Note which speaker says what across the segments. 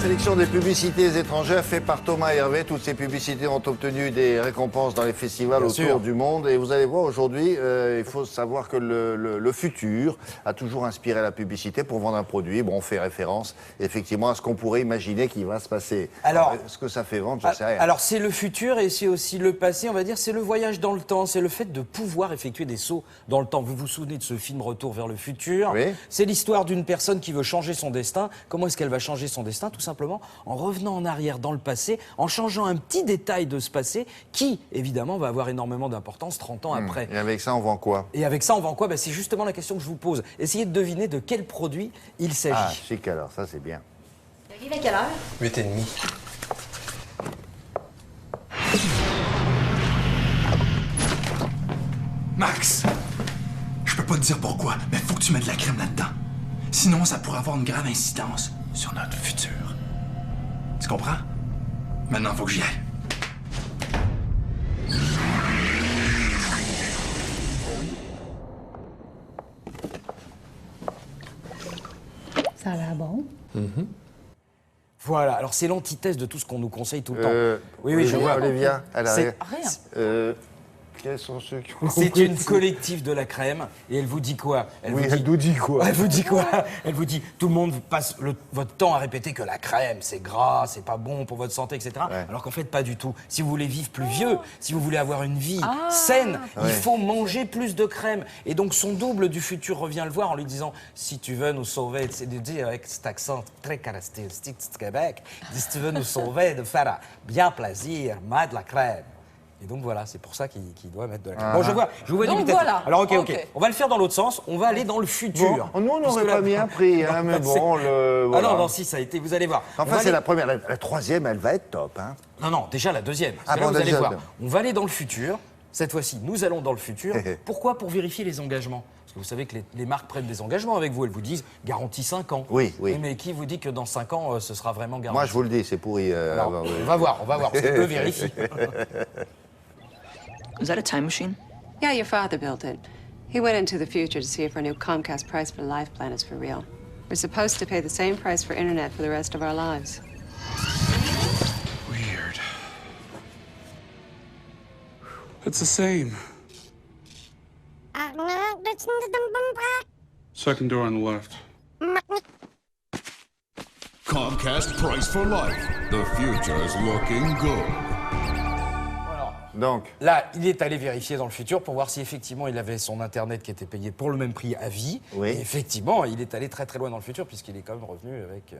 Speaker 1: sélection des publicités étrangères faite par Thomas Hervé. Toutes ces publicités ont obtenu des récompenses dans les festivals autour du monde. Et vous allez voir aujourd'hui, il faut savoir que le futur a toujours inspiré la publicité pour vendre un produit. Bon, on fait référence effectivement à ce qu'on pourrait imaginer qui va se passer. Alors, ce que ça fait vendre, je sais rien.
Speaker 2: Alors c'est le futur et c'est aussi le passé, on va dire, c'est le voyage dans le temps, c'est le fait de pouvoir effectuer des sauts dans le temps. Vous vous souvenez de ce film Retour vers le futur?
Speaker 1: Oui.
Speaker 2: C'est l'histoire d'une personne qui veut changer son destin. Comment est-ce qu'elle va changer son destin? Tout simplement en revenant en arrière dans le passé, en changeant un petit détail de ce passé qui, évidemment, va avoir énormément d'importance 30 ans après.
Speaker 1: Et avec ça, on vend quoi?
Speaker 2: Et avec ça, on vend quoi? Ben, c'est justement la question que je vous pose. Essayez de deviner de quel produit il s'agit.
Speaker 1: Ah, chic alors, ça c'est bien.
Speaker 3: Tu arrives à quelle heure?
Speaker 4: 8h30.
Speaker 5: Max, je peux pas te dire pourquoi, mais faut que tu mettes de la crème là-dedans. Sinon, ça pourrait avoir une grave incidence sur notre futur. Tu comprends? Maintenant, faut que j'y aille.
Speaker 3: Ça a l'air bon.
Speaker 2: Voilà, alors c'est l'antithèse de tout ce qu'on nous conseille tout le temps. Oui, je vois.
Speaker 1: Olivia, elle a
Speaker 2: C'est
Speaker 3: Rien.
Speaker 1: quels sont ceux qui ont
Speaker 2: C'est
Speaker 1: compris
Speaker 2: une collective de la crème et elle vous dit quoi?
Speaker 1: Elle nous dit quoi?
Speaker 2: Elle vous dit quoi? Elle vous dit, tout le monde passe votre temps à répéter que la crème, c'est gras, c'est pas bon pour votre santé, etc.
Speaker 1: Ouais.
Speaker 2: Alors qu'en fait, pas du tout. Si vous voulez vivre plus vieux, si vous voulez avoir une vie saine, il faut manger plus de crème. Et donc, son double du futur revient le voir en lui disant, si tu veux nous sauver, c'est de dire avec cet accent très caractéristique du Québec, si tu veux nous sauver, de faire bien plaisir, mets de la crème. Et donc voilà, c'est pour ça qu'il doit mettre de la crème. Bon, je vous vois
Speaker 3: Donc
Speaker 2: du
Speaker 3: voilà.
Speaker 2: Alors ok.
Speaker 3: Ok.
Speaker 2: On va le faire dans l'autre sens, on va aller dans le futur.
Speaker 1: Bon, nous, on n'aurait
Speaker 2: Puisque
Speaker 1: pas bien pris, hein, mais bon,
Speaker 2: Ah non, si, ça a été, vous allez voir. On
Speaker 1: Enfin,
Speaker 2: va
Speaker 1: c'est
Speaker 2: aller-
Speaker 1: la première. La troisième, elle va être top, hein.
Speaker 2: Non, déjà la deuxième. Parce
Speaker 1: Ah
Speaker 2: que là,
Speaker 1: bon,
Speaker 2: vous allez
Speaker 1: déjà,
Speaker 2: voir.
Speaker 1: bien.
Speaker 2: On va aller dans le futur. Cette fois-ci, nous allons dans le futur. Pourquoi? Pour vérifier les engagements. Parce que vous savez que les marques prennent des engagements avec vous. Elles vous disent garantie 5 ans.
Speaker 1: Oui.
Speaker 2: Mais qui vous dit que dans 5 ans, ce sera vraiment garanti?
Speaker 1: Moi, je vous le dis, c'est pourri.
Speaker 2: Alors, on va voir. Parce que eux vérifient.
Speaker 6: Is that a time machine?
Speaker 7: Yeah, your father built it. He went into the future to see if our new Comcast price for life plan is for real. We're supposed to pay the same price for internet for the rest of our lives.
Speaker 5: Weird. It's the same.
Speaker 8: Second door on the left.
Speaker 9: Comcast Price for Life. The future's looking good.
Speaker 1: Donc,
Speaker 2: Là, il est allé vérifier dans le futur pour voir si effectivement il avait son Internet qui était payé pour le même prix à vie.
Speaker 1: Oui.
Speaker 2: Et effectivement, il est allé très très loin dans le futur puisqu'il est quand même revenu avec...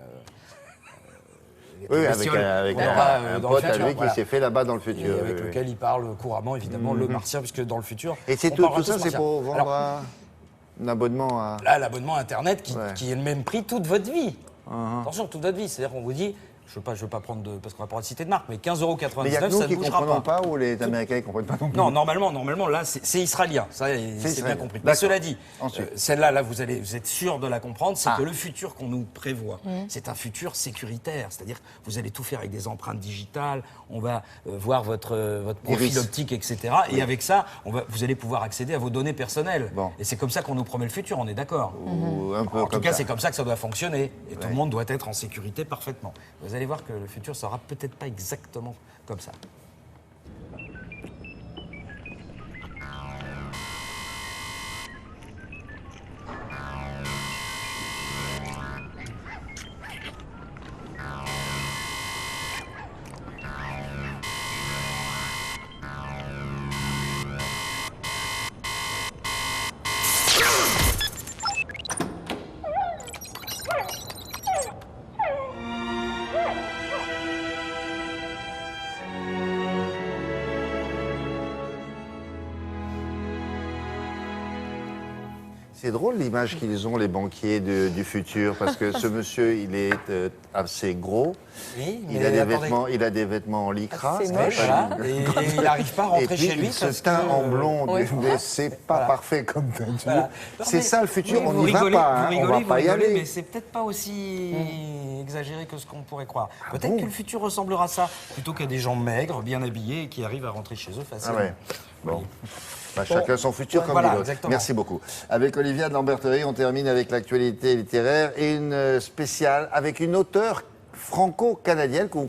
Speaker 1: oui, avec
Speaker 2: bestioles
Speaker 1: un
Speaker 2: qu'on aura, dans le
Speaker 1: pote à
Speaker 2: futur,
Speaker 1: lui
Speaker 2: voilà.
Speaker 1: qui s'est fait là-bas dans le
Speaker 2: Et
Speaker 1: futur.
Speaker 2: avec
Speaker 1: oui,
Speaker 2: lequel il parle couramment, évidemment, le martien, puisque dans le futur...
Speaker 1: Et c'est
Speaker 2: on
Speaker 1: tout
Speaker 2: parlera
Speaker 1: ça,
Speaker 2: tous
Speaker 1: c'est
Speaker 2: martien.
Speaker 1: pour vendre
Speaker 2: Alors,
Speaker 1: un abonnement à...
Speaker 2: là, l'abonnement Internet
Speaker 1: Ouais.
Speaker 2: qui est le même prix toute votre vie. Attention, toute votre vie. C'est-à-dire qu'on vous dit... Je veux pas prendre de... Parce qu'on va pas citer de marque, mais 15,99 €,
Speaker 1: Mais il y a que nous
Speaker 2: ça ne
Speaker 1: qui
Speaker 2: bougera
Speaker 1: comprenons
Speaker 2: pas.
Speaker 1: pas ou les Américains qui comprennent pas non plus.
Speaker 2: Non, normalement, là, c'est israélien. Ça, c'est bien
Speaker 1: israélien.
Speaker 2: compris. Mais
Speaker 1: D'accord.
Speaker 2: cela dit,
Speaker 1: Ensuite.
Speaker 2: celle-là, là, vous êtes sûr de la comprendre, c'est
Speaker 1: Ah.
Speaker 2: que le futur qu'on nous prévoit, c'est un futur sécuritaire. C'est-à-dire que vous allez tout faire avec des empreintes digitales, on va voir votre profil
Speaker 1: Iris.
Speaker 2: optique, etc. Et avec ça, vous allez pouvoir accéder à vos données personnelles.
Speaker 1: Bon.
Speaker 2: Et c'est comme ça qu'on nous promet le futur, on est d'accord?
Speaker 1: Ou un peu
Speaker 2: En tout
Speaker 1: comme
Speaker 2: cas,
Speaker 1: ça.
Speaker 2: c'est comme ça que ça doit fonctionner. Et tout le monde doit être en sécurité parfaitement. Vous allez voir que le futur sera peut-être pas exactement comme ça.
Speaker 1: C'est drôle l'image qu'ils ont, les banquiers du futur, parce que ce monsieur, il est assez gros.
Speaker 2: Oui,
Speaker 1: Il
Speaker 2: mais
Speaker 1: a,
Speaker 2: attendez.
Speaker 1: il a des vêtements en lycra.
Speaker 3: C'est
Speaker 1: ça
Speaker 3: moche.
Speaker 1: va pas
Speaker 2: Voilà,
Speaker 1: lui-
Speaker 2: et il n'arrive pas à
Speaker 1: Et
Speaker 2: rentrer
Speaker 1: puis,
Speaker 2: chez lui.
Speaker 1: il se
Speaker 2: parce
Speaker 1: teint
Speaker 2: que,
Speaker 1: en blond,
Speaker 3: oui.
Speaker 1: mais c'est pas
Speaker 2: Voilà.
Speaker 1: parfait comme peinture.
Speaker 2: Voilà.
Speaker 1: C'est
Speaker 2: Non,
Speaker 1: ça le futur,
Speaker 2: oui,
Speaker 1: on
Speaker 2: vous
Speaker 1: n'y va
Speaker 2: rigolez,
Speaker 1: pas, hein,
Speaker 2: vous
Speaker 1: on
Speaker 2: rigolez,
Speaker 1: va pas y
Speaker 2: vous rigolez,
Speaker 1: aller.
Speaker 2: mais c'est peut-être pas aussi exagéré que ce qu'on pourrait croire. Peut-être
Speaker 1: bon
Speaker 2: que le futur ressemblera à ça, plutôt qu'à des gens maigres, bien habillés, et qui arrivent à rentrer chez eux
Speaker 1: Ah
Speaker 2: facilement.
Speaker 1: ouais. Bon. Bah, chacun son futur, comme
Speaker 2: voilà,
Speaker 1: dit l'autre.
Speaker 2: exactement.
Speaker 1: Merci beaucoup. Avec Olivia de Lamberterie, on termine avec l'actualité littéraire et une spéciale avec une auteure franco-canadienne que vous